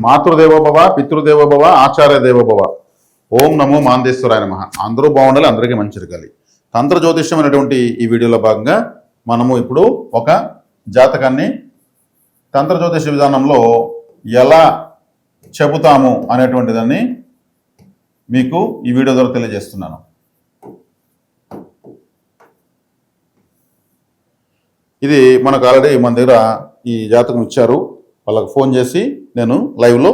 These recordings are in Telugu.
మాతృదేవోభవ, పితృదేవోభవ, ఆచార్య దేవోభవ. ఓం నమో మాందేశ్వరాయ నమః. అందరూ బాగుండాలి, అందరికీ మంచి జరగాలి. తంత్ర జ్యోతిష్యం అనేటువంటి ఈ వీడియోలో భాగంగా మనము ఇప్పుడు ఒక జాతకాన్ని తంత్ర జ్యోతిష విధానంలో ఎలా చెబుతాము అనేటువంటి దాన్ని మీకు ఈ వీడియో ద్వారా తెలియజేస్తున్నాను. ఇది మనకు ఆల్రెడీ మన దగ్గర ఈ జాతకం ఇచ్చారు. వాళ్ళకి ఫోన్ చేసి నేను లైవ్లో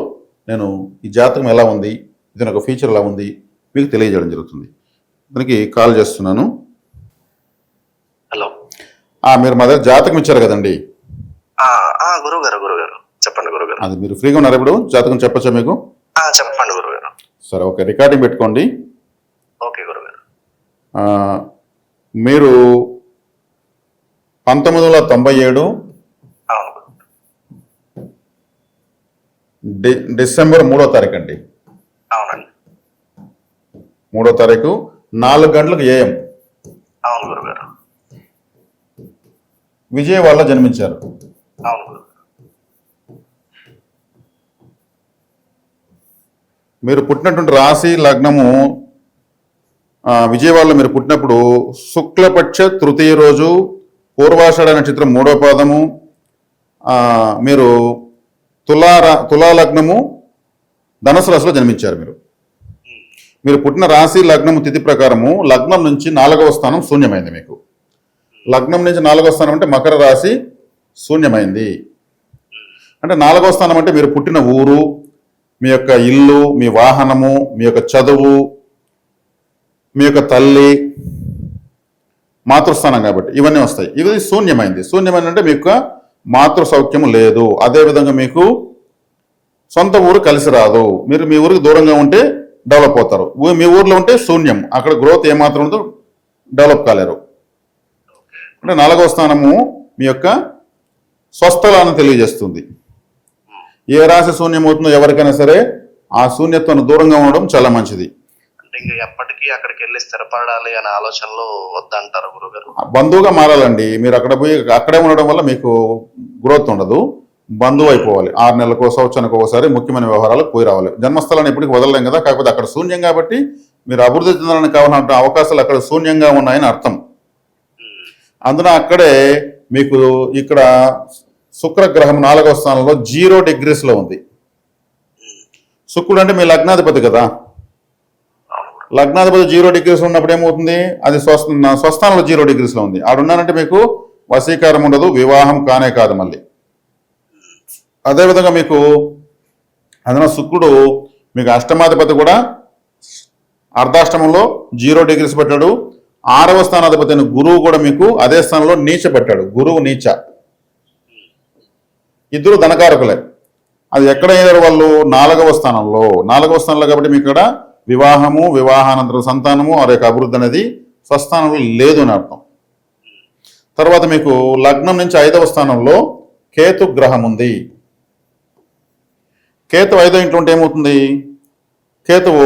ఈ జాతకం ఎలా ఉంది, ఇది ఒక ఫీచర్ ఎలా ఉంది మీకు తెలియజేయడం జరుగుతుంది. దానికి కాల్ చేస్తున్నాను. హలో, మీరు మా దగ్గర జాతకం ఇచ్చారు కదండి. గురుగారు చెప్పండి గురుగారు. అది మీరు ఫ్రీగా ఉన్నారు ఇప్పుడు? జాతకం చెప్పచ్చా మీకు? చెప్పండి గురుగారు. సరే, ఓకే, రికార్డింగ్ పెట్టుకోండి. ఓకే గురుగారు. మీరు 1997 డిసెంబర్ 3వ తారీఖు అండి. అవునండి. 3వ తారీఖు 4 గంటలకు AM. అవును గురుగారు. విజయవాడలో జన్మించారు. అవును గురుగారు. మీరు పుట్టినటువంటి రాశి లగ్నము విజయవాడలో మీరు పుట్టినప్పుడు శుక్లపక్ష తృతీయ రోజు, పూర్వాషాఢ నక్షత్రం 3వ పాదము. మీరు తులా లగ్నము ధనుసు రాశిలో జన్మించారు. మీరు పుట్టిన రాశి లగ్నము తిథి ప్రకారము లగ్నం నుంచి 4వ స్థానం శూన్యమైంది. మీకు లగ్నం నుంచి 4వ స్థానం అంటే మకర రాశి శూన్యమైంది. అంటే 4వ స్థానం అంటే మీరు పుట్టిన ఊరు, మీ యొక్క ఇల్లు, మీ వాహనము, మీ యొక్క చదువు, మీ యొక్క తల్లి, మాతృస్థానం కాబట్టి ఇవన్నీ వస్తాయి. ఇది శూన్యమైంది. శూన్యమైంది అంటే మీకు మాతృ సౌఖ్యము లేదు. అదేవిధంగా మీకు సొంత ఊరు కలిసి రాదు. మీరు మీ ఊరికి దూరంగా ఉంటే డెవలప్ అవుతారు. మీ ఊర్లో ఉంటే శూన్యం, అక్కడ గ్రోత్ ఏమాత్రం ఉందో డెవలప్ కాలేరు. అంటే 4వ స్థానము మీ యొక్క స్వస్థలాన్ని తెలియజేస్తుంది. ఏ రాశి శూన్యం అవుతుందో ఎవరికైనా సరే ఆ శూన్యత్వాన్ని దూరంగా ఉండడం చాలా మంచిది. అంటే ఇంకా ఎప్పటికీ అక్కడికి వెళ్ళి స్థిరపడాలి అనే ఆలోచనలో వద్దంటారు గురుగారు. బంధువుగా మారాలండి. మీరు అక్కడ పోయి అక్కడే ఉండడం వల్ల మీకు గ్రోత్ ఉండదు. బంధువు అయిపోవాలి. 6 నెలలకు, సంవత్సరానికి ఒకసారి ముఖ్యమైన వ్యవహారాలకు పోయి రావాలి. జన్మస్థలాన్ని ఎప్పటికీ వదలలేం కదా. కాకపోతే అక్కడ శూన్యం కాబట్టి మీరు అభివృద్ధి చెందడానికి కావాలంటే అవకాశాలు అక్కడ శూన్యంగా ఉన్నాయని అర్థం. అందున అక్కడే మీకు ఇక్కడ శుక్రగ్రహం 4వ స్థానంలో 0 డిగ్రీస్లో ఉంది. శుక్రుడు అంటే మీ లగ్నాధిపతి కదా. లగ్నాధిపతి 0 డిగ్రీస్ ఉన్నప్పుడు ఏమవుతుంది? అది స్వస్థానంలో 0 డిగ్రీస్లో ఉంది. ఆడున్నారంటే మీకు వశీకారం ఉండదు, వివాహం కానే కాదు మళ్ళీ. అదేవిధంగా మీకు అందులో శుక్రుడు మీకు అష్టమాధిపతి కూడా అర్ధాష్టమంలో 0 డిగ్రీస్ పెట్టాడు. 6వ స్థానాధిపతి అయిన గురువు కూడా మీకు అదే స్థానంలో నీచ పెట్టాడు. గురువు నీచ. ఇద్దరు ధనకారకులే. అది ఎక్కడైనా వాళ్ళు 4వ స్థానంలో కాబట్టి మీకు ఇక్కడ వివాహము, వివాహానంతర సంతానము, ఆ యొక్క అభివృద్ధి అనేది స్వస్థానంలో లేదు అని అర్థం. తర్వాత మీకు లగ్నం నుంచి 5వ స్థానంలో కేతు గ్రహం ఉంది. కేతు 5వ ఇంట్లో ఉంటే ఏమవుతుంది? కేతువు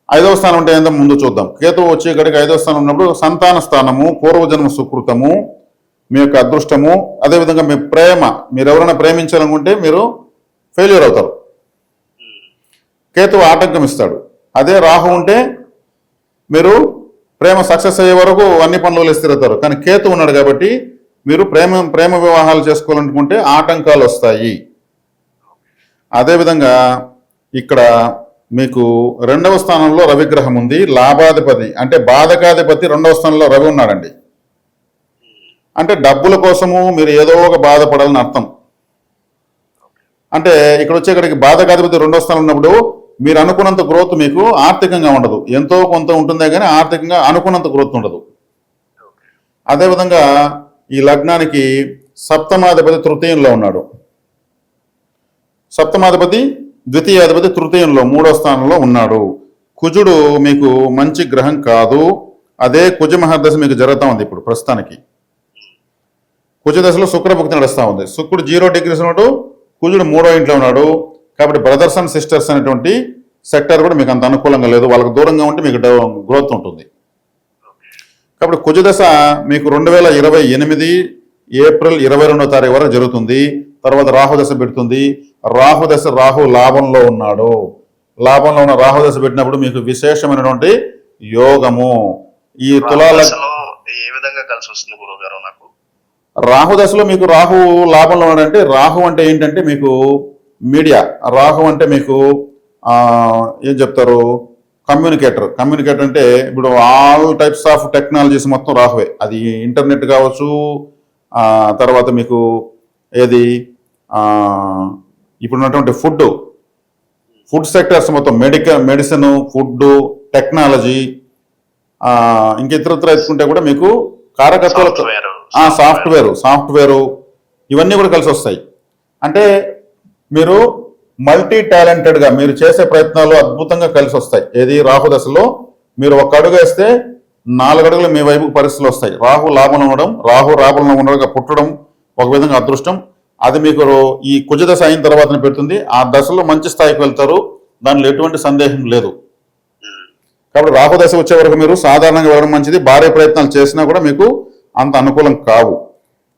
5వ స్థానం ఉంటే ఏందో ముందు చూద్దాం. కేతువు వచ్చే ఇక్కడికి 5వ స్థానం ఉన్నప్పుడు సంతాన స్థానము, పూర్వజన్మ సుకృతము, మీ యొక్క అదృష్టము, అదేవిధంగా మీ ప్రేమ, మీరు ఎవరైనా ప్రేమించాలనుకుంటే మీరు ఫెయిల్యూర్ అవుతారు. కేతువు ఆటంకం ఇస్తాడు. అదే రాహు ఉంటే మీరు ప్రేమ సక్సెస్ అయ్యే వరకు అన్ని పనులు స్థిరవుతారు. కానీ కేతు ఉన్నాడు కాబట్టి మీరు ప్రేమ వివాహాలు చేసుకోవాలనుకుంటే ఆటంకాలు వస్తాయి. అదేవిధంగా ఇక్కడ మీకు 2వ స్థానంలో రవిగ్రహం ఉంది. లాభాధిపతి అంటే బాధకాధిపతి 2వ స్థానంలో రవి ఉన్నాడండి. అంటే డబ్బుల కోసము మీరు ఏదో ఒక బాధపడాలని అర్థం. అంటే ఇక్కడ వచ్చేక్కడికి బాధకాధిపతి 2వ స్థానంలో ఉన్నప్పుడు మీరు అనుకున్నంత గ్రోత్ మీకు ఆర్థికంగా ఉండదు. ఎంతో కొంత ఉంటుందే కానీ ఆర్థికంగా అనుకున్నంత గ్రోత్ ఉండదు. అదేవిధంగా ఈ లగ్నానికి సప్తమాధిపతి తృతీయంలో ఉన్నాడు. సప్తమాధిపతి ద్వితీయాధిపతి తృతీయంలో 3వ స్థానంలో ఉన్నాడు. కుజుడు మీకు మంచి గ్రహం కాదు. అదే కుజ మహర్దశ మీకు జరుగుతూ ఉంది ఇప్పుడు ప్రస్తుతానికి. కుజ దశలో శుక్రభుక్తి నడుస్తూ ఉంది. శుక్రుడు 0 డిగ్రీస్ ఉన్నాడు, కుజుడు 3వ ఇంట్లో ఉన్నాడు. కాబట్టి బ్రదర్స్ అండ్ సిస్టర్స్ అనేటువంటి సెక్టర్ కూడా మీకు అంత అనుకూలంగా లేదు. వాళ్ళకు దూరంగా ఉంటే మీకు గ్రోత్ ఉంటుంది. కాబట్టి కుజ దశ మీకు 2028 ఏప్రిల్ 22వ తారీఖు వరకు జరుగుతుంది. తర్వాత రాహుదశ పెడుతుంది. రాహుదశ రాహు లాభంలో ఉన్నాడు. లాభంలో ఉన్న రాహుదశ పెట్టినప్పుడు మీకు విశేషమైనటువంటి యోగము. ఈ తులాల దశలో ఏ విధంగా కలిసి వస్తుంది గురువు గారు నాకు? రాహుదశలో మీకు రాహు లాభంలో ఉన్నాడంటే, రాహు అంటే ఏంటంటే మీకు మీడియా, రాహు అంటే మీకు ఏం చెప్తారు, కమ్యూనికేటర్ అంటే ఇప్పుడు ఆల్ టైప్స్ ఆఫ్ టెక్నాలజీస్ మొత్తం రాహువే. అది ఇంటర్నెట్ కావచ్చు, తర్వాత మీకు ఏది ఇప్పుడున్నటువంటి ఫుడ్ సెక్టర్స్ మొత్తం, మెడిసిన్, ఫుడ్, టెక్నాలజీ, ఇంక ఇతరత్ర ఎత్తుకుంటే కూడా మీకు కారకత్వాలు, సాఫ్ట్వేరు ఇవన్నీ కూడా కలిసి వస్తాయి. అంటే మీరు మల్టీ టాలెంటెడ్గా మీరు చేసే ప్రయత్నాలు అద్భుతంగా కలిసి వస్తాయి. ఏది రాహుదశలో మీరు ఒక అడుగు వేస్తే 4 అడుగులు మీ వైపుకు పరిస్థితులు వస్తాయి. రాహు లాభంలో ఉండడం, రాహు లాభంలో ఉండగా పుట్టడం ఒక విధంగా అదృష్టం. అది మీకు ఈ కుజదశ అయిన తర్వాత పెడుతుంది. ఆ దశలో మంచి స్థాయికి వెళ్తారు, దానిలో ఎటువంటి సందేహం లేదు. కాబట్టి రాహుదశ వచ్చే వరకు మీరు సాధారణంగా వెళ్ళడం మంచిది. భారీ ప్రయత్నాలు చేసినా కూడా మీకు అంత అనుకూలం కావు.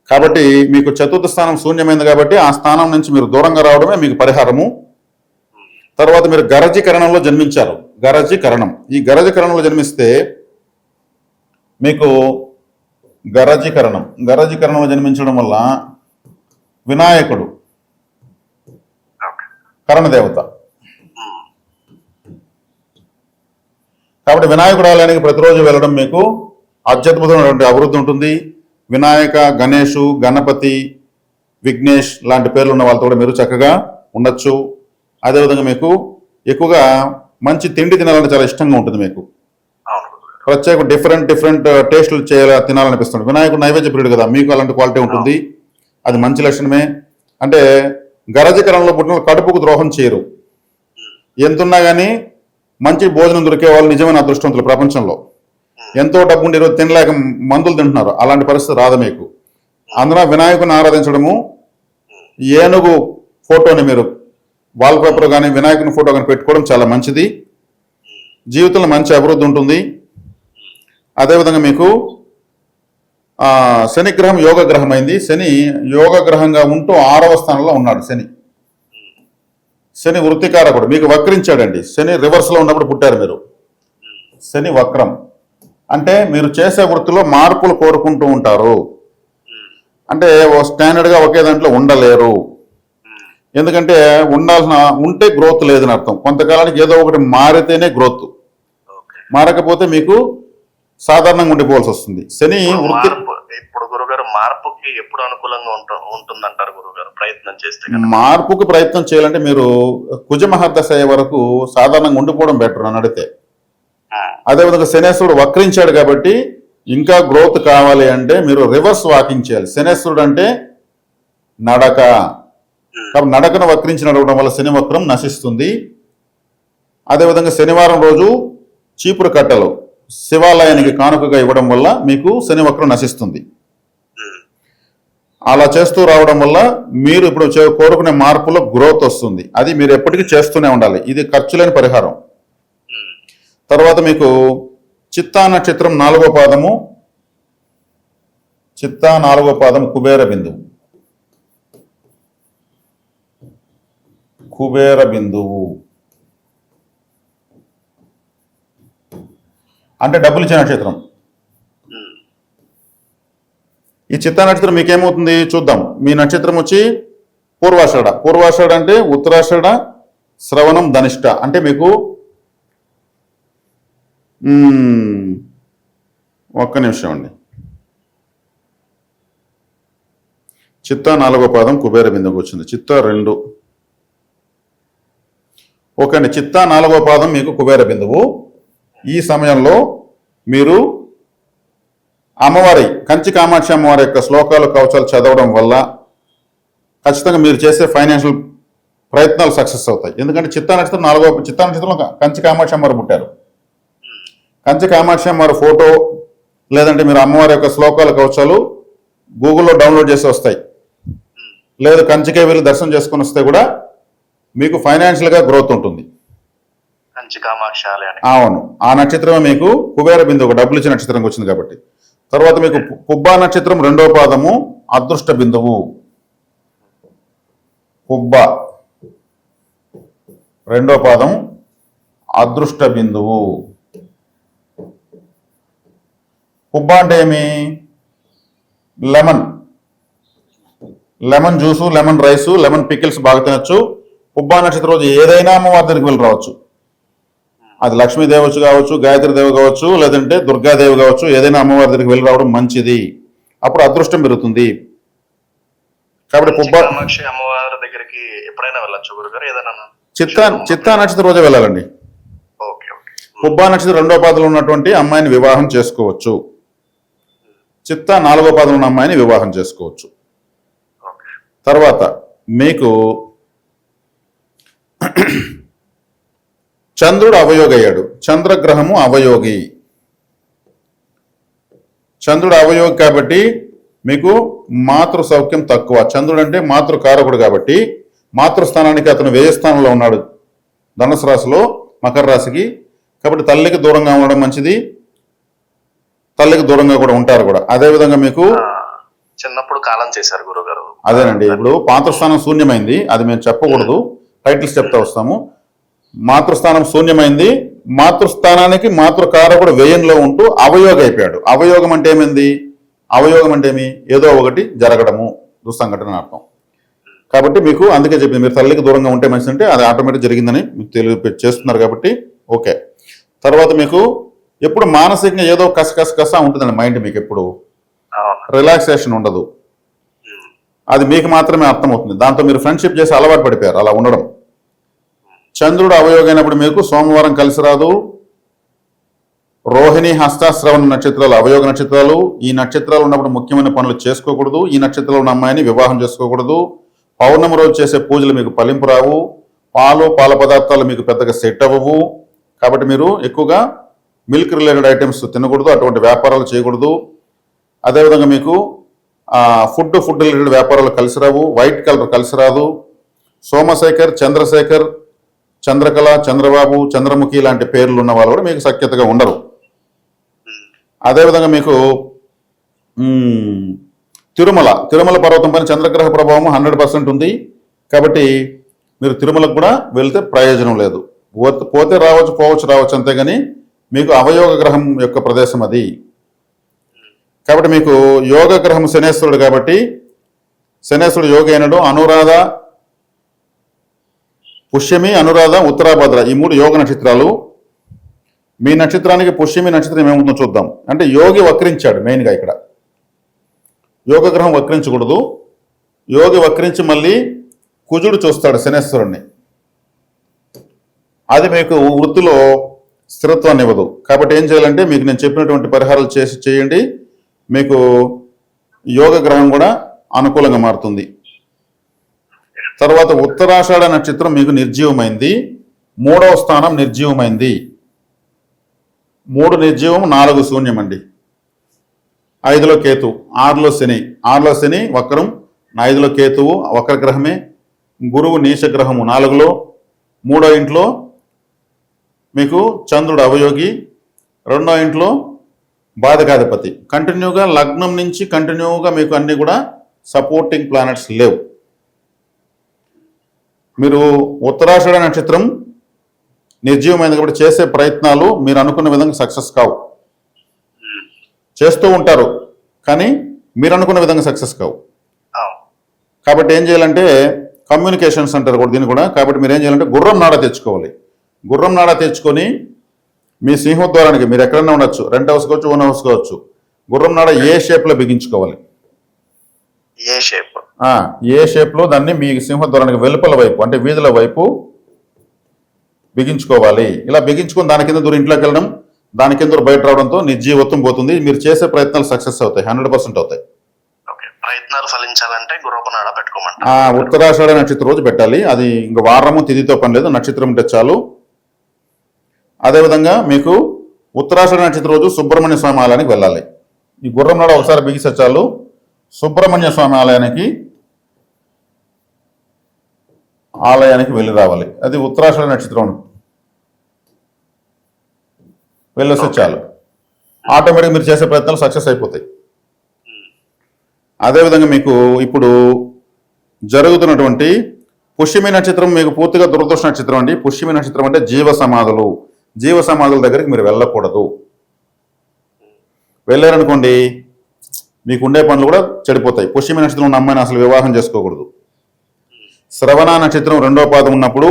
కాబట్టి మీకు చతుర్థ స్థానం శూన్యమైంది కాబట్టి ఆ స్థానం నుంచి మీరు దూరంగా రావడమే మీకు పరిహారము. తర్వాత మీరు గరజీకరణంలో జన్మించారు. ఈ గరజీకరణంలో జన్మిస్తే మీకు గరజీకరణంలో జన్మించడం వల్ల వినాయకుడు కరణదేవత. కాబట్టి వినాయకుడు ఆలయానికి ప్రతిరోజు వెళ్ళడం మీకు అత్యద్భుతమైనటువంటి అభివృద్ధి ఉంటుంది. వినాయక, గణేషు, గణపతి, విఘ్నేష్ లాంటి పేర్లు ఉన్న వాళ్ళతో కూడా మీరు చక్కగా ఉండొచ్చు. అదేవిధంగా మీకు ఎక్కువగా మంచి తిండి తినాలంటే చాలా ఇష్టంగా ఉంటుంది. మీకు ప్రత్యేక డిఫరెంట్ టేస్టులు తినాలనిపిస్తుంది. వినాయకుడు నైవేద్య ప్రియుడు కదా, మీకు అలాంటి క్వాలిటీ ఉంటుంది. అది మంచి లక్షణమే. అంటే గరజకరణలో పుట్టిన కడుపుకు ద్రోహం చేయరు. ఎంతున్నా కానీ మంచి భోజనం దొరికే వాళ్ళు నిజమైన అదృష్టవంతులు ప్రపంచంలో. ఎంతో డబ్బు ఉండి ఈరోజు తినలేక మందులు తింటున్నారు, అలాంటి పరిస్థితి రాదు మీకు. అందున వినాయకుని ఆరాధించడము, ఏనుగు ఫోటోని మీరు వాల్పేపర్ కానీ వినాయకుని ఫోటో కానీ పెట్టుకోవడం చాలా మంచిది. జీవితంలో మంచి అభివృద్ధి ఉంటుంది. అదేవిధంగా మీకు శని గ్రహం యోగ గ్రహం అయింది. శని యోగ గ్రహంగా ఉంటూ 6వ స్థానంలో ఉన్నాడు. శని వృత్తికారకుడు, మీకు వక్రించాడండి. శని రివర్స్లో ఉన్నప్పుడు పుట్టారు మీరు. శని వక్రం అంటే మీరు చేసే వృత్తిలో మార్పులు కోరుకుంటూ ఉంటారు. అంటే స్టాండర్డ్గా ఒకే దాంట్లో ఉండలేరు. ఎందుకంటే ఉంటే గ్రోత్ లేదని అర్థం. కొంతకాలానికి ఏదో ఒకటి మారితేనే గ్రోత్, మారకపోతే మీకు సాధారణంగా ఉండిపోవాల్సి వస్తుంది. శని వృత్తి ఇప్పుడు గురుగారు మార్పుకి ఎప్పుడు అనుకూలంగా ఉంటుందంటారు గురుగారు? ప్రయత్నం చేస్తే మార్పుకి ప్రయత్నం చేయాలంటే మీరు కుజ మహర్దశ అయ్యే వరకు సాధారణంగా ఉండిపోవడం బెటర్ అని అడిగితే. అదేవిధంగా శనేశ్వరుడు వక్రించాడు కాబట్టి ఇంకా గ్రోత్ కావాలి అంటే మీరు రివర్స్ వాకింగ్ చేయాలి. శనేశ్వరుడు అంటే నడక, కాబట్టి నడకను వక్రించి నడవడం వల్ల శని వక్రం నశిస్తుంది. అదేవిధంగా శనివారం రోజు చీపురు కట్టలు శివాలయానికి కానుకగా ఇవ్వడం వల్ల మీకు శని వక్రం నశిస్తుంది. అలా చేస్తూ రావడం వల్ల మీరు ఇప్పుడు కోరుకునే మార్పులో గ్రోత్ వస్తుంది. అది మీరు ఎప్పటికీ చేస్తూనే ఉండాలి. ఇది ఖర్చులేని పరిహారం. తర్వాత మీకు చిత్తా నక్షత్రం 4వ పాదము, చిత్తా 4వ పాదం కుబేర బిందువు అంటే డబ్బులు ఇచ్చే నక్షత్రం. ఈ చిత్తా నక్షత్రం మీకేమవుతుంది చూద్దాం. మీ నక్షత్రం వచ్చి పూర్వాషాఢ అంటే ఉత్తరాషాఢ, శ్రవణం, ధనిష్ట. అంటే మీకు ఒక్క నిమిషం అండి. చిత్తా 4వ పాదం కుబేర బిందువుకి వచ్చింది. చిత్తా 2. ఓకే అండి. చిత్తా 4వ పాదం మీకు కుబేర బిందువు. ఈ సమయంలో మీరు అమ్మవారి కంచి కామాక్షి అమ్మవారి యొక్క శ్లోకాలు, కవచాలు చదవడం వల్ల ఖచ్చితంగా మీరు చేసే ఫైనాన్షియల్ ప్రయత్నాలు సక్సెస్ అవుతాయి. ఎందుకంటే చిత్తా నక్షత్రంలో కంచి కామాక్షి అమ్మవారు పుట్టారు. కంచి కామాక్షి అమ్మవారి ఫోటో లేదంటే మీరు అమ్మవారి యొక్క శ్లోకాలు, కవచాలు గూగుల్లో డౌన్లోడ్ చేసి వస్తాయి. లేదు కంచికే వెళ్ళి దర్శనం చేసుకుని వస్తే కూడా మీకు ఫైనాన్షియల్గా గ్రోత్ ఉంటుంది. అవును, ఆ నక్షత్రమే మీకు కుబేర బిందువు, డబ్బులు ఇచ్చే నక్షత్రంకి వచ్చింది కాబట్టి. తర్వాత మీకు పుబ్బా నక్షత్రం 2వ పాదము అదృష్ట బిందువు. పుబ్బ, రెండో పాదం అదృష్ట బిందువు. పుబ్బ అంటే ఏమి? Lemon, lemon juice, lemon rice, lemon pickles బాగా తినచ్చు. పుబ్బా నక్షత్రం రోజు ఏదైనా అమ్మవారి దగ్గరికి వెళ్ళి రావచ్చు. అది లక్ష్మీదేవి కావచ్చు, గాయత్రీదేవి కావచ్చు, లేదంటే దుర్గాదేవి కావచ్చు. ఏదైనా అమ్మవారి దగ్గరికి వెళ్ళి రావడం మంచిది. అప్పుడు అదృష్టం పెరుగుతుంది. కాబట్టి కామాక్షి అమ్మవారి దగ్గరికి ఎప్పుడైనా వెళ్ళొచ్చు గురుగారు? ఏదైనా చిత్తా నక్షత్రం రోజే వెళ్ళాలండి. పుబ్బా నక్షత్రం రెండో పాదంలో ఉన్నటువంటి అమ్మాయిని వివాహం చేసుకోవచ్చు. చిత్తా నాలుగో పాదంలో ఉన్న అమ్మాయిని వివాహం చేసుకోవచ్చు. తర్వాత మీకు చంద్రుడు అవయోగయ్యాడు. చంద్రగ్రహము అవయోగి. చంద్రుడు అవయోగి కాబట్టి మీకు మాతృ సౌఖ్యం తక్కువ. చంద్రుడు అంటే మాతృకారకుడు కాబట్టి మాతృస్థానానికి అతను వ్యయస్థానంలో ఉన్నాడు ధనుసు రాశిలో, మకర రాశికి. కాబట్టి తల్లికి దూరంగా ఉండడం మంచిది. తల్లికి దూరంగా కూడా ఉంటారు కూడా. అదేవిధంగా మీకు చిన్నప్పుడు కాలం చేశారు గురుగారు. అదేనండి, ఇప్పుడు మాతృస్థానం శూన్యమైంది. అది మేము చెప్పకూడదు, టైటిల్స్ చెప్తా వస్తాము. మాతృస్థానం శూన్యమైంది. మాతృస్థానానికి మాతృకారకుడు వ్యయంలో ఉంటూ అవయోగం అయిపోయాడు. అవయోగం అంటే ఏమైంది? అవయోగం అంటే ఏమి? ఏదో ఒకటి జరగడము, దుస్సంఘటన అర్థం. కాబట్టి మీకు అందుకే చెప్పింది, మీరు తల్లికి దూరంగా ఉంటే మంచిది అంటే అది ఆటోమేటిక్ జరిగిందని మీకు తెలియ చేస్తున్నారు కాబట్టి ఓకే. తర్వాత మీకు ఎప్పుడు మానసికంగా ఏదో కస ఉంటుందండి మైండ్. మీకు ఎప్పుడు రిలాక్సేషన్ ఉండదు. అది మీకు మాత్రమే అర్థమవుతుంది. దాంతో మీరు ఫ్రెండ్షిప్ చేసి అలవాటు పడిపోయారు అలా ఉండడం. చంద్రుడు అవయోగైనప్పుడు మీకు సోమవారం కలిసి రాదు. రోహిణి, హస్తాశ్రవణ నక్షత్రాలు అవయోగ నక్షత్రాలు. ఈ నక్షత్రాలు ఉన్నప్పుడు ముఖ్యమైన పనులు చేసుకోకూడదు. ఈ నక్షత్రంలో ఉన్న అమ్మాయిని వివాహం చేసుకోకూడదు. పౌర్ణమి రోజు చేసే పూజలు మీకు ఫలింపు రావు. పాల పదార్థాలు మీకు పెద్దగా సెట్ అవ్వవు. కాబట్టి మీరు ఎక్కువగా మిల్క్ రిలేటెడ్ ఐటమ్స్ తినకూడదు, అటువంటి వ్యాపారాలు చేయకూడదు. అదేవిధంగా మీకు ఫుడ్ రిలేటెడ్ వ్యాపారాలు కలిసి రావు. వైట్ కలర్ కలిసి రాదు. సోమశేఖర్, చంద్రశేఖర్, చంద్రకళ, చంద్రబాబు, చంద్రముఖి లాంటి పేర్లు ఉన్న వాళ్ళు కూడా మీకు సఖ్యతగా ఉండరు. అదేవిధంగా మీకు తిరుమల పర్వతం పైన చంద్రగ్రహ ప్రభావం 100% ఉంది. కాబట్టి మీరు తిరుమలకు కూడా వెళ్తే ప్రయోజనం లేదు. పోతే రావచ్చు, రావచ్చు అంతేగాని మీకు అవయోగ గ్రహం యొక్క ప్రదేశం అది. కాబట్టి మీకు యోగ గ్రహం శనేశ్వరుడు కాబట్టి శనేశ్వరుడు యోగి అయినడు. అనురాధ, పుష్యమి, అనురాధ, ఉత్తరాభద్ర ఈ 3 యోగ నక్షత్రాలు. మీ నక్షత్రానికి పుష్యమి నక్షత్రం ఏమవుతుందో చూద్దాం. అంటే యోగి వక్రించాడు మెయిన్గా ఇక్కడ. యోగ గ్రహం వక్రించకూడదు. యోగి వక్రించి మళ్ళీ కుజుడు చూస్తాడు శనేశ్వరుణ్ణి. అది మీకు వృత్తిలో స్థిరత్వాన్ని ఇవ్వదు. కాబట్టి ఏం చేయాలంటే మీకు నేను చెప్పినటువంటి పరిహారాలు చేయండి. మీకు యోగ గ్రహం కూడా అనుకూలంగా మారుతుంది. తర్వాత ఉత్తరాషాఢ నక్షత్రం మీకు నిర్జీవమైంది. 3వ స్థానం నిర్జీవమైంది. 3 నిర్జీవం, 4 శూన్యం అండి. 5లో కేతు, 6లో శని. 6లో శని వక్రం, 5లో కేతువు వక్ర గ్రహమే. గురువు నీచ గ్రహము 4లో. 3వ ఇంట్లో మీకు చంద్రుడు అవయోగి. 2వ ఇంట్లో బాధకాధిపతి. కంటిన్యూగా లగ్నం నుంచి కంటిన్యూగా మీకు అన్ని కూడా సపోర్టింగ్ ప్లానెట్స్ లేవు. మీరు ఉత్తరాషాఢ నక్షత్రం నిర్జీవమైంది కాబట్టి చేసే ప్రయత్నాలు మీరు అనుకున్న విధంగా సక్సెస్ కావు. చేస్తూ ఉంటారు కానీ మీరు అనుకున్న విధంగా సక్సెస్ కావు. కాబట్టి ఏం చేయాలంటే కమ్యూనికేషన్స్ అంటారు కూడా దీన్ని కూడా. కాబట్టి మీరు ఏం చేయాలంటే గుర్రం నాడ తెచ్చుకోవాలి. గుర్రం నాడ తెచ్చుకొని మీ సింహద్వారానికి మీరు ఎక్కడన్నా ఉండొచ్చు, రెంట్ హౌస్ కావచ్చు, ఓన్ హౌస్ కావచ్చు, గుర్రం నాడ ఏ షేప్లో బిగించుకోవాలి. ఏ షేప్లో దాన్ని మీ సింహద్వారానికి వెలుపల వైపు అంటే వీధుల వైపు బిగించుకోవాలి. ఇలా బిగించుకొని దాని కింద దూరం ఇంట్లోకి వెళ్ళడం, దాని కింద బయట రావడంతో నిర్జీవత్వం పోతుంది. మీరు చేసే ప్రయత్నాలు సక్సెస్ అవుతాయి, 100% అవుతాయి. ప్రయత్నాలు ఫలించాలంటే గుర్రపునాడ పెట్టుకోమంట. ఉత్తరాషాఢ నక్షత్రం రోజు పెట్టాలి. అది ఇంకా వారము తిథితో పని లేదు, నక్షత్రం ఉంటే చాలు. అదేవిధంగా మీకు ఉత్తరాషాఢ నక్షత్రం రోజు సుబ్రహ్మణ్య స్వామి ఆలయానికి వెళ్ళాలి. ఈ గుర్రం నాడ ఒకసారి బిగిస్తే చాలు. సుబ్రహ్మణ్య స్వామి ఆలయానికి వెళ్ళి రావాలి. అది ఉత్తరాషాఢ నక్షత్రం వెళ్ళొస్తే చాలు. ఆటోమేటిక్గా మీరు చేసే ప్రయత్నాలు సక్సెస్ అయిపోతాయి. అదేవిధంగా మీకు ఇప్పుడు జరుగుతున్నటువంటి పుష్యమి నక్షత్రం మీకు పూర్తిగా దురదృష్ట నక్షత్రం అండి. పుష్యమి నక్షత్రం అంటే జీవ సమాధులు. జీవ సమాధుల దగ్గరికి మీరు వెళ్ళకూడదు. వెళ్ళారనుకోండి మీకు ఉండే పనులు కూడా చెడిపోతాయి. పుష్యమి నక్షత్రం ఉన్న అమ్మాయిని అసలు వివాహం చేసుకోకూడదు. శ్రవణ నక్షత్రం 2వ పాదం ఉన్నప్పుడు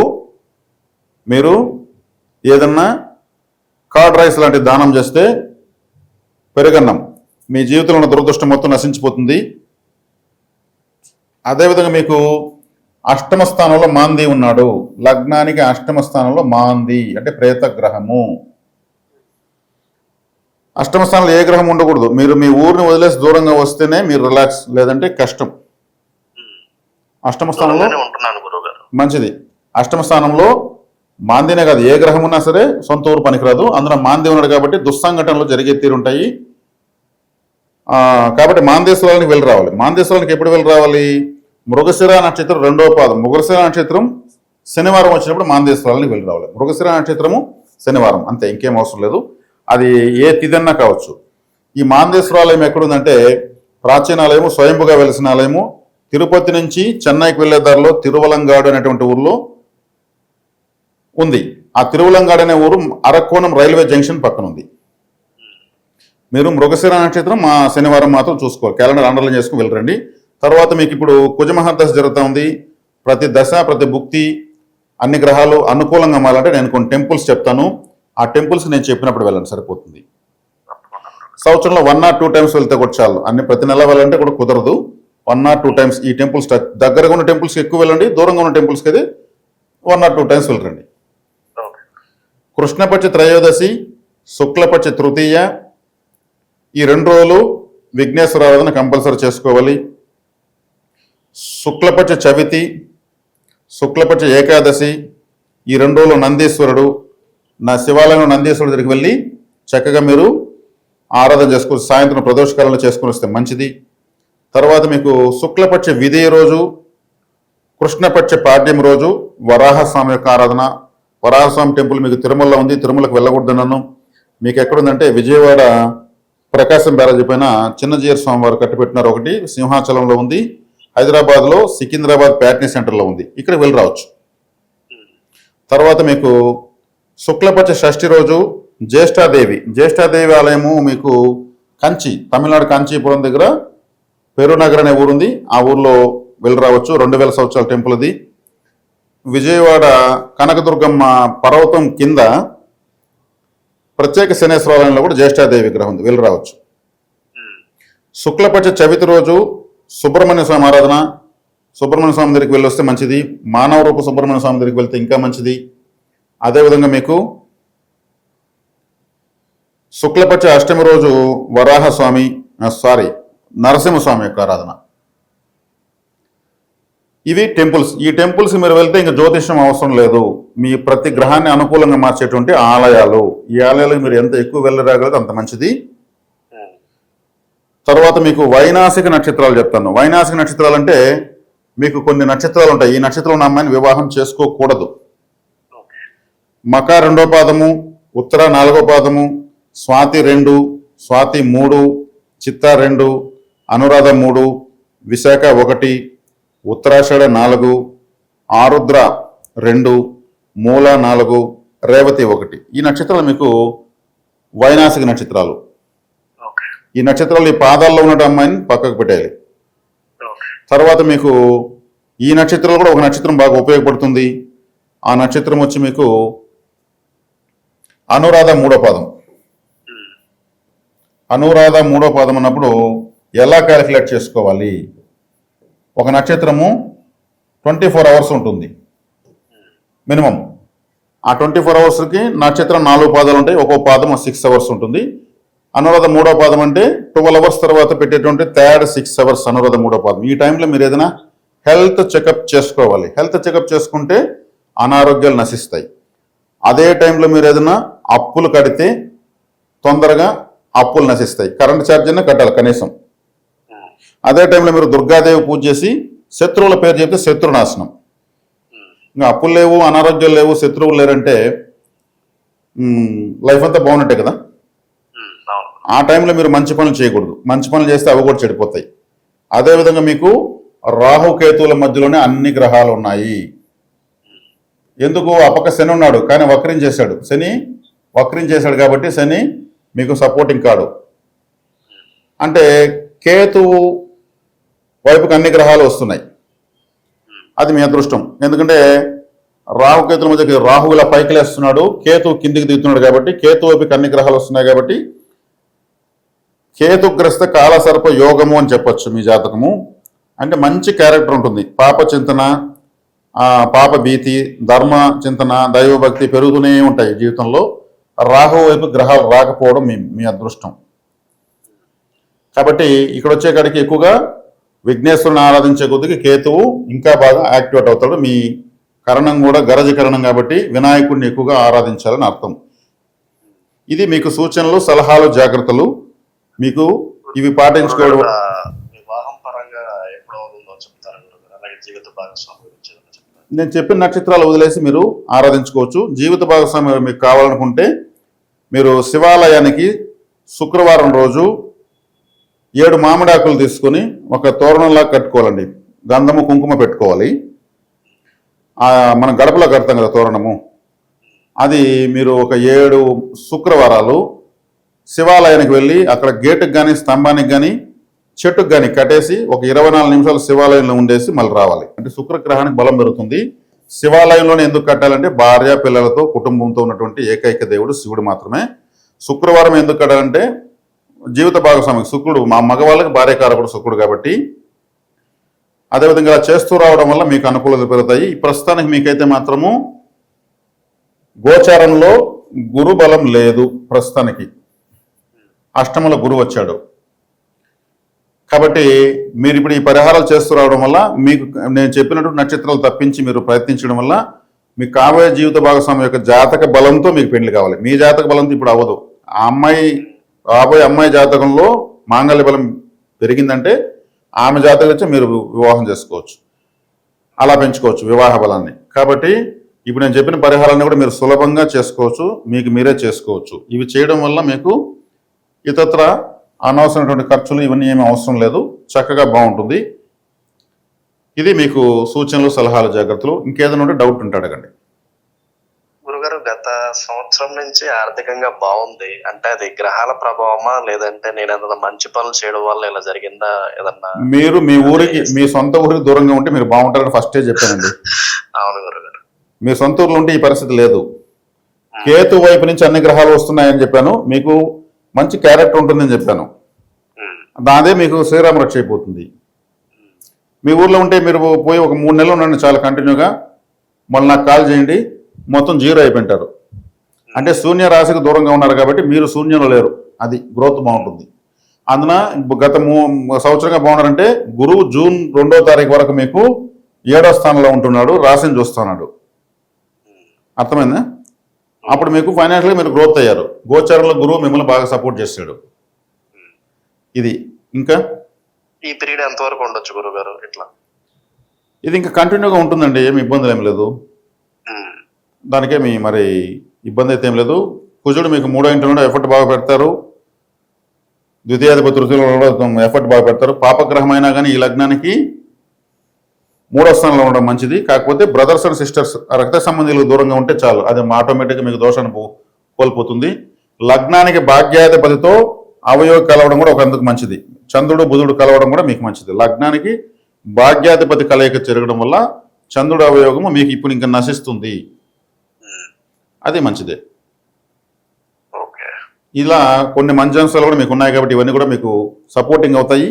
మీరు ఏదన్నా కార్డ్ రైస్ లాంటి దానం చేస్తే పెరుగన్నం మీ జీవితంలో ఉన్న దురదృష్టం మొత్తం నశించిపోతుంది. అదేవిధంగా మీకు అష్టమ స్థానంలో మాంది ఉన్నాడు. లగ్నానికి అష్టమ స్థానంలో మాంది అంటే ప్రేతగ్రహము. అష్టమ స్థానంలో ఏ గ్రహం ఉండకూడదు. మీరు మీ ఊరిని వదిలేసి దూరంగా వస్తేనే మీరు రిలాక్స్, లేదంటే కష్టం. అష్టమ స్థానంలో ఉంటున్నాను గురుగారు. మంచిది. అష్టమ స్థానంలో మాందినే కాదు, ఏ గ్రహం ఉన్నా సరే సొంత ఊరు పనికిరాదు. అందులో మాంది ఉన్నాడు కాబట్టి దుస్సంఘటనలు జరిగే తీరుంటాయి. కాబట్టి మాందేశ్వరానికి వెళ్ళి రావాలి. మాందేశ్వరానికి ఎప్పుడు వెళ్ళి రావాలి? మృగశిర నక్షత్రం 2వ పాదం. మృగశిర నక్షత్రం శనివారం వచ్చినప్పుడు మాందేశ్వరానికి వెళ్ళి రావాలి. మృగశిర నక్షత్రము శనివారం, అంతే, ఇంకేం అవసరం లేదు. అది ఏ తిథన్నా కావచ్చు. ఈ మాందేశ్వరాలయం ఎక్కడుందంటే ప్రాచీనాలయము, స్వయంభుగా వెలిసిన ఆలయము. తిరుపతి నుంచి చెన్నైకి వెళ్లే దారిలో తిరువలంగాడు అనేటువంటి ఊర్లో ఉంది. ఆ తిరువలంగాడు అనే ఊరు అరకోణం రైల్వే జంక్షన్ పక్కన ఉంది. మీరు మృగశిర నక్షత్రం మా శనివారం మాత్రం చూసుకోవాలి. క్యాలెండర్ అండర్లైన్ చేసుకుని వెళ్ళరండి. తర్వాత మీకు ఇప్పుడు కుజమహర్దశ జరుగుతూ ఉంది. ప్రతి దశ, ప్రతి భుక్తి, అన్ని గ్రహాలు అనుకూలంగా మారాలంటే నేను కొన్ని టెంపుల్స్ చెప్తాను. ఆ టెంపుల్స్ నేను చెప్పినప్పుడు వెళ్ళండి, సరిపోతుంది. సంవత్సరంలో 1 or 2 times వెళ్తే కూడా చాలు. అన్ని ప్రతి నెల వెళ్ళాలంటే కూడా కుదరదు. 1 or 2 times ఈ టెంపుల్స్, దగ్గరగా ఉన్న టెంపుల్స్కి ఎక్కువ వెళ్ళండి, దూరంగా ఉన్న టెంపుల్స్కి అయితే 1 or 2 times వెళ్ళరండి. కృష్ణపక్ష త్రయోదశి, శుక్లపక్ష తృతీయ, ఈ 2 రోజులు విఘ్నేశ్వర ఆరాధన కంపల్సరీ చేసుకోవాలి. శుక్లపక్ష చవితి, శుక్లపక్ష ఏకాదశి, ఈ 2 రోజులు నందీశ్వరుడు, నా శివాలయంలో నందీశ్వరుడు దగ్గరికి వెళ్ళి చక్కగా మీరు ఆరాధన చేసుకోవచ్చు. సాయంత్రం ప్రదోషకాలంలో చేసుకుని వస్తే మంచిది. తర్వాత మీకు శుక్లపక్ష విధియ రోజు, కృష్ణపక్ష పాడ్యం రోజు వరాహస్వామి యొక్క ఆరాధన. వరాహస్వామి టెంపుల్ మీకు తిరుమలలో ఉంది. తిరుమలకు వెళ్ళకూడదన్నాను. మీకు ఎక్కడుందంటే విజయవాడ ప్రకాశం బ్యారేజీ పైన చిన్నజీయర్ స్వామి వారు కట్టిపెట్టినారు. ఒకటి సింహాచలంలో ఉంది. హైదరాబాద్లో సికింద్రాబాద్ ప్యాట్నీ సెంటర్లో ఉంది. ఇక్కడ వెళ్ళి రావచ్చు. తర్వాత మీకు శుక్లపక్ష షష్ఠి రోజు జ్యేష్ఠాదేవి ఆలయము మీకు కంచి, తమిళనాడు కాంచీపురం దగ్గర పెరునగర్ అనే ఊరుంది. ఆ ఊర్లో వెళ్ళి రావచ్చు. 2000 సంవత్సరాల టెంపుల్ అది. విజయవాడ కనకదుర్గమ్మ పర్వతం కింద ప్రత్యేక శనేశ్వరాలయంలో కూడా జ్యేష్ఠాదేవి విగ్రహం ఉంది, వెళ్ళి రావచ్చు. శుక్లపక్ష చవితి రోజు సుబ్రహ్మణ్య స్వామి ఆరాధన. సుబ్రహ్మణ్య స్వామి దగ్గరికి వెళ్ళి వస్తే మంచిది. మానవ రూప సుబ్రహ్మణ్య స్వామి దగ్గరికి వెళ్తే ఇంకా మంచిది. అదేవిధంగా మీకు శుక్లపక్ష అష్టమి రోజు నరసింహస్వామి యొక్క ఆరాధన. ఇవి టెంపుల్స్. ఈ టెంపుల్స్ మీరు వెళ్తే ఇంకా జ్యోతిష్యం అవసరం లేదు. మీ ప్రతి గ్రహాన్ని అనుకూలంగా మార్చేటువంటి ఆలయాలు. ఈ ఆలయాలకు మీరు ఎంత ఎక్కువ వెళ్ళరాగలదో అంత మంచిది. తర్వాత మీకు వైనాసిక నక్షత్రాలు చెప్తాను. వైనాసిక నక్షత్రాలు అంటే మీకు కొన్ని నక్షత్రాలు ఉంటాయి. ఈ నక్షత్రం ఉన్న అమ్మాయిని వివాహం చేసుకోకూడదు. మక 2వ పాదము, ఉత్తర 4వ పాదము, స్వాతి 2, స్వాతి 3, చిత్త 2, అనురాధ 3, విశాఖ 1, ఉత్తరాషాఢ 4, ఆరుద్ర 2, మూల 4, రేవతి 1. ఈ నక్షత్రాలు మీకు వైనాసిక నక్షత్రాలు. ఈ నక్షత్రాలు ఈ పాదాల్లో ఉన్న అమ్మాయిని పక్కకు పెట్టేయాలి. తర్వాత మీకు ఈ నక్షత్రాలు కూడా ఒక నక్షత్రం బాగా ఉపయోగపడుతుంది. ఆ నక్షత్రం వచ్చి మీకు అనురాధ 3వ పాదం. అనురాధ 3వ పాదం అన్నప్పుడు ఎలా క్యాలిక్యులేట్ చేసుకోవాలి? ఒక నక్షత్రము 24 hours ఉంటుంది మినిమం. ఆ 24 hoursకి నక్షత్రం 4 పాదాలు ఉంటాయి. ఒక్కో పాదం 6 hours ఉంటుంది. అనురాధ 3వ పాదం అంటే 12 hours తర్వాత పెట్టేటువంటి థర్డ్ 6 hours అనురాధ 3వ పాదం. ఈ టైంలో మీరు ఏదైనా హెల్త్ చెకప్ చేసుకోవాలి. హెల్త్ చెకప్ చేసుకుంటే అనారోగ్యాలు నశిస్తాయి. అదే టైంలో మీరు ఏదైనా అప్పులు కడితే తొందరగా అప్పులు నశిస్తాయి. కరెంట్ ఛార్జ్ అయినా కట్టాలి కనీసం. అదే టైంలో మీరు దుర్గాదేవి పూజ చేసి శత్రువుల పేరు చెప్తే శత్రునాశనం. ఇంకా అప్పులు లేవు, అనారోగ్యాలు లేవు, శత్రువులు లేరంటే లైఫ్ అంతా బాగున్నట్టే కదా. ఆ టైంలో మీరు మంచి పనులు చేయకూడదు. మంచి పనులు చేస్తే అవి కూడా చెడిపోతాయి. అదేవిధంగా మీకు రాహుకేతువుల మధ్యలోనే అన్ని గ్రహాలు ఉన్నాయి. ఎందుకు ఆ పక్క శని ఉన్నాడు కానీ వక్రించేశాడు, శని వక్రించేశాడు కాబట్టి శని మీకు సపోర్టింగ్ కాడు. అంటే కేతువు వైపుకి అన్ని గ్రహాలు వస్తున్నాయి, అది మీ అదృష్టం. ఎందుకంటే రాహుకేతుల మధ్య రాహు ఇలా పైకి లేస్తున్నాడు, కేతు కిందికి దిగుతున్నాడు కాబట్టి కేతు వైపుకి అన్ని గ్రహాలు వస్తున్నాయి కాబట్టి కేతుగ్రస్త కాలసర్ప యోగము అని చెప్పొచ్చు మీ జాతకము. అంటే మంచి క్యారెక్టర్ ఉంటుంది, పాప చింతన, పాప భీతి, ధర్మ చింతన, దైవభక్తి పెరుగుతూనే ఉంటాయి జీవితంలో. రాహు వైపు గ్రహాలు రాకపోవడం మీ అదృష్టం. కాబట్టి ఇక్కడ వచ్చేకాడికి ఎక్కువగా విఘ్నేశ్వరుని ఆరాధించే కొద్దికి కేతువు ఇంకా బాగా యాక్టివేట్ అవుతాడు. మీ కరణం కూడా గరజకరణం కాబట్టి వినాయకుడిని ఎక్కువగా ఆరాధించాలని అర్థం. ఇది మీకు సూచనలు, సలహాలు, జాగ్రత్తలు. మీకు ఇవి పాటించుకోవడం. వివాహం పరంగా ఎప్పుడో ఉందో చెప్తారు, అలాగే జీవిత భాగస్వామి గురించి చెప్తారు. నేను చెప్పిన నక్షత్రాలు వదిలేసి మీరు ఆరాధించుకోవచ్చు. జీవిత భాగస్వామి మీకు కావాలనుకుంటే మీరు శివాలయానికి శుక్రవారం రోజు 7 మామిడాకులు తీసుకొని ఒక తోరణంలా కట్టుకోవాలండి. గంధము కుంకుమ పెట్టుకోవాలి. మనం గడపలో కడతాం కదా తోరణము, అది మీరు ఒక 7 శుక్రవారాలు శివాలయానికి వెళ్ళి అక్కడ గేటుకు కానీ స్తంభానికి కానీ చెట్టుకు కానీ కట్టేసి ఒక 24 నిమిషాలు శివాలయంలో ఉండేసి మళ్ళీ రావాలి. అంటే శుక్రగ్రహానికి బలం పెరుగుతుంది. శివాలయంలోనే ఎందుకు కట్టాలంటే భార్య పిల్లలతో కుటుంబంతో ఉన్నటువంటి ఏకైక దేవుడు శివుడు మాత్రమే. శుక్రవారం ఎందుకు కట్టాలంటే జీవిత భాగస్వామికి శుక్రుడు, మా మగవాళ్ళకి భార్యకారకుడు శుక్రుడు కాబట్టి. అదేవిధంగా ఇలా చేస్తూ రావడం వల్ల మీకు అనుకూలతలు పెరుగుతాయి. ప్రస్తుతానికి మీకైతే మాత్రము గోచారంలో గురు బలం లేదు. ప్రస్తుతానికి అష్టమంలో గురువు వచ్చాడు కాబట్టి మీరు ఇప్పుడు ఈ పరిహారాలు చేస్తూ రావడం వల్ల మీకు నేను చెప్పినట్టు నక్షత్రాలు తప్పించి మీరు ప్రయత్నించడం వల్ల మీకు కాబోయే జీవిత భాగస్వామి యొక్క జాతక బలంతో మీకు పెళ్లి కావాలి. మీ జాతక బలంతో ఇప్పుడు అవ్వదు. ఆ అమ్మాయి, రాబోయే అమ్మాయి జాతకంలో మాంగళ్య బలం పెరిగిందంటే ఆమె జాతకం వచ్చి మీరు వివాహం చేసుకోవచ్చు, అలా పెంచుకోవచ్చు వివాహ బలాన్ని. కాబట్టి ఇప్పుడు నేను చెప్పిన పరిహారాన్ని కూడా మీరు సులభంగా చేసుకోవచ్చు, మీకు మీరే చేసుకోవచ్చు. ఇవి చేయడం వల్ల మీకు ఇతరత్ర అనవసరమైనటువంటి ఖర్చులు ఇవన్నీ ఏమీ అవసరం లేదు, చక్కగా బాగుంటుంది. ఇది మీకు సూచనలు, సలహాలు, జాగ్రత్తలు. ఇంకేదైనా ఉంటే డౌట్ ఉంటే అడగండి. గురుగారు, గత సంవత్సరం నుంచి ఆర్థికంగా బాగుంది అంటే అది గ్రహాల ప్రభావమా లేదంటే నేను ఏదైనా మంచి పనులు చేయడం వల్ల ఇలా జరిగిందా? ఏదన్నా మీరు మీ ఊరికి, మీ సొంత ఊరికి దూరంగా ఉంటే మీరు బాగుంటారని ఫస్టే చెప్పానండి. అవును గురుగారు. మీ సొంత ఊర్లో ఉంటే ఈ పరిస్థితి లేదు. కేతు వైపు నుంచి అన్ని గ్రహాలు వస్తున్నాయని చెప్పాను, మీకు మంచి క్యారెక్టర్ ఉంటుందని చెప్పాను. దాదే మీకు శ్రీరామ రక్ష అయిపోతుంది. మీ ఊర్లో ఉంటే మీరు పోయి ఒక 3 నెలలు ఉండండి చాలా కంటిన్యూగా, మళ్ళీ నాకు కాల్ చేయండి, మొత్తం 0 అయిపోయింటారు. అంటే శూన్య రాశికి దూరంగా ఉన్నారు కాబట్టి మీరు శూన్యంలో లేరు, అది గ్రోత్ బాగుంటుంది. అందున గత సంవత్సరంగా బాగున్నారంటే గురువు జూన్ 2వ తారీఖు వరకు మీకు 7వ స్థానంలో ఉంటున్నాడు, రాశిని చూస్తున్నాడు. అర్థమైందా? అప్పుడు మీకు ఫైనాన్షియల్గా మీరు గ్రోత్ అయ్యారు. గోచారంలో గురువు మిమ్మల్ని బాగా సపోర్ట్ చేశాడు. ఇది ఇంకా ఈ పీరియడ్ ఎంత వరకు ఉండొచ్చు గురుగారు? ఇట్లా ఇది ఇంకా కంటిన్యూగా ఉంటుందండి, ఏమి ఇబ్బందులు ఏం లేదు. దానికేమి మరి ఇబ్బంది అయితే ఏం లేదు. కుజుడు మీకు 3వ ఇంటి నుండి ఎఫర్ట్ బాగా పెడతారు, ద్వితీయాధిపతి తృతీయంలో ఎఫర్ట్ బాగా పెడతారు. పాపగ్రహం అయినా కానీ ఈ లగ్నానికి 3వ స్థానంలో ఉండడం మంచిది. కాకపోతే బ్రదర్స్ అండ్ సిస్టర్స్, రక్త సంబంధీలకు దూరంగా ఉంటే చాలు, అది ఆటోమేటిక్గా మీకు దోషాన్ని కోల్పోతుంది. లగ్నానికి భాగ్యాధిపతితో అవయోగ కలవడం కూడా ఒకందుకు మంచిది. చంద్రుడు బుధుడు కలవడం కూడా మీకు మంచిది. లగ్నానికి భాగ్యాధిపతి కలయిక జరగడం వల్ల చంద్రుడు అవయోగము మీకు ఇప్పుడు ఇంకా నశిస్తుంది, అది మంచిదే. ఇలా కొన్ని మంచి అంశాలు కూడా మీకు ఉన్నాయి కాబట్టి ఇవన్నీ కూడా మీకు సపోర్టింగ్ అవుతాయి.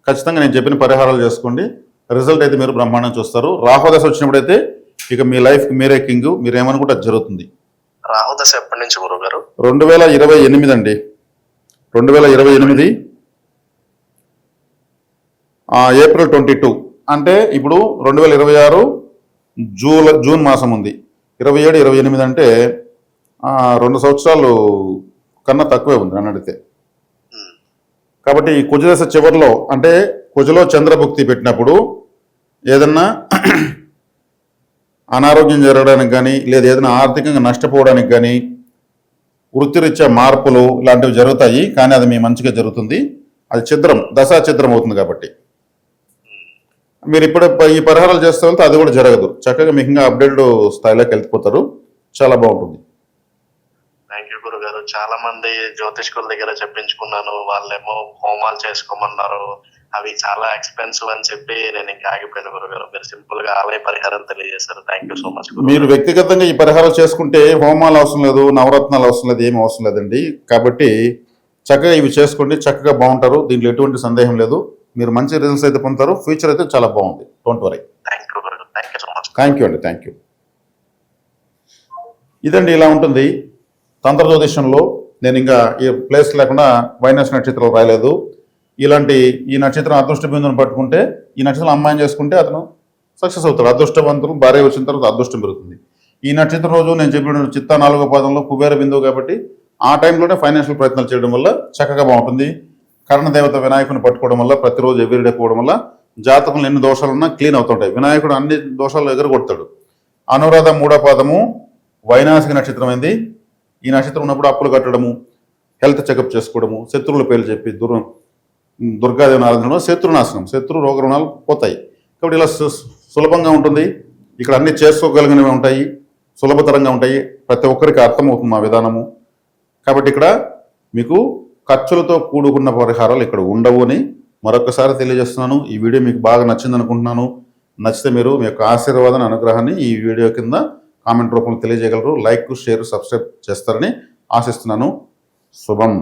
ఖచ్చితంగా నేను చెప్పిన పరిహారాలు చేసుకోండి, రిజల్ట్ అయితే మీరు బ్రహ్మాండం చూస్తారు. రాహుదశ వచ్చినప్పుడైతే ఇక మీ లైఫ్కి మీరే కింగ్, మీరు ఏమనుకుంటే అది జరుగుతుంది. రాహుదశ ఎప్పటి నుంచి గురుగారు? 2028 అండి, 2028 ఏప్రిల్ 22. అంటే ఇప్పుడు 2026 జూన్ మాసం ఉంది, 27, 28 అంటే 2 సంవత్సరాలు కన్నా తక్కువే ఉంది అని అడిగితే. కాబట్టి ఈ కుజదశ చివరిలో అంటే కుజలో చంద్రభుక్తి పెట్టినప్పుడు ఏదన్నా అనారోగ్యం జరగడానికి కానీ లేదా ఏదైనా ఆర్థికంగా నష్టపోవడానికి కానీ వృత్తిరీత్యా మార్పులు ఇలాంటివి జరుగుతాయి. కానీ అది మీ మంచిగా జరుగుతుంది. అది ఛిద్రం, దశా ఛిద్రం అవుతుంది కాబట్టి మీరు ఇప్పుడు ఈ పరిహారాలు చేస్తే వెళ్తే అది కూడా జరగదు. చక్కగా మీకు ఇంకా అప్డేటెడ్ స్థాయిలోకి వెళ్ళిపోతారు. చాలా బాగుంటుంది. థ్యాంక్ యూ గురుగారు. చాలా మంది జ్యోతిష్కుల దగ్గర చెప్పించుకున్నాను, వాళ్ళేమో హోమాలు చేసుకోమన్నారు, అవి చాలా ఎక్స్పెన్సివ్ అని చెప్పి నేను ఇంకా ఆగిపోయాను గురుగారు. మీరు సింపుల్ గా ఆలయ పరిహారం తెలియజేశారు. థ్యాంక్ యూ సో మచ్ మీరు వ్యక్తిగతంగా ఈ పరిహారాలు చేసుకుంటే హోమాలు అవసరం లేదు, నవరత్నాలు అవసరం లేదు, ఏమి అవసరం లేదండి. కాబట్టి చక్కగా ఇవి చేసుకోండి, చక్కగా బాగుంటారు. దీంట్లో ఎటువంటి సందేహం లేదు. మీరు మంచి రిజల్ట్స్ అయితే పొందుతారు. ఫ్యూచర్ అయితే చాలా బాగుంది. Don't worry. థ్యాంక్ యూ గురుగారు. Thank you so much. Thank you అండి. Thank you. ఇదండి, ఇలా ఉంటుంది తంత్ర జ్యోతిష్యంలో. నేను ఇంకా ఈ ప్లేస్ లేకుండా వైనస్ నక్షత్రాలు రాయలేదు. ఇలాంటి ఈ నక్షత్రం అదృష్ట బిందువుని పట్టుకుంటే, ఈ నక్షత్రం అమ్మాయిని చేసుకుంటే అతను సక్సెస్ అవుతాడు. అదృష్టవంతులు భార్య వచ్చిన తర్వాత అదృష్టం పెరుగుతుంది. ఈ నక్షత్రం రోజు నేను చెప్పిన చిత్తా 4వ పాదంలో కుబేర బిందువు కాబట్టి ఆ టైంలోనే ఫైనాన్షియల్ ప్రయత్నాలు చేయడం వల్ల చక్కగా బాగుంటుంది. కర్ణదేవత వినాయకుని పట్టుకోవడం వల్ల, ప్రతిరోజు ఎవ్రీడే పోవడం వల్ల జాతకంలో ఎన్ని దోషాలున్నా క్లీన్ అవుతుంటాయి. వినాయకుడు అన్ని దోషాలు ఎగరగొడతాడు. అనురాధ 3వ పాదము వైనాసిక నక్షత్రం అయింది. ఈ నక్షత్రం ఉన్నప్పుడు అప్పులు కట్టడము, హెల్త్ చెకప్ చేసుకోవడము, శత్రువుల పేర్లు చెప్పి దుర్గాదేవిని ఆరాధన, శత్రునాశనం, శత్రు రోగ రుణాలు పోతాయి. కాబట్టి ఇలా సులభంగా ఉంటుంది. ఇక్కడ అన్ని చేసుకోగలిగినవి ఉంటాయి, సులభతరంగా ఉంటాయి. ప్రతి ఒక్కరికి అర్థమవుతుంది మా విధానము. కాబట్టి ఇక్కడ మీకు ఖర్చులతో కూడుకున్న పరిహారాలు ఇక్కడ ఉండవు అని మరొకసారి తెలియజేస్తున్నాను. ఈ వీడియో మీకు బాగా నచ్చింది అనుకుంటున్నాను. నచ్చితే మీరు మీ యొక్క ఆశీర్వాదాన్ని, అనుగ్రహాన్ని ఈ వీడియో కింద కామెంట్ రూపంలో తెలియజేయగలరు. లైక్, షేర్, సబ్స్క్రైబ్ చేస్తారని ఆశిస్తున్నాను. శుభం.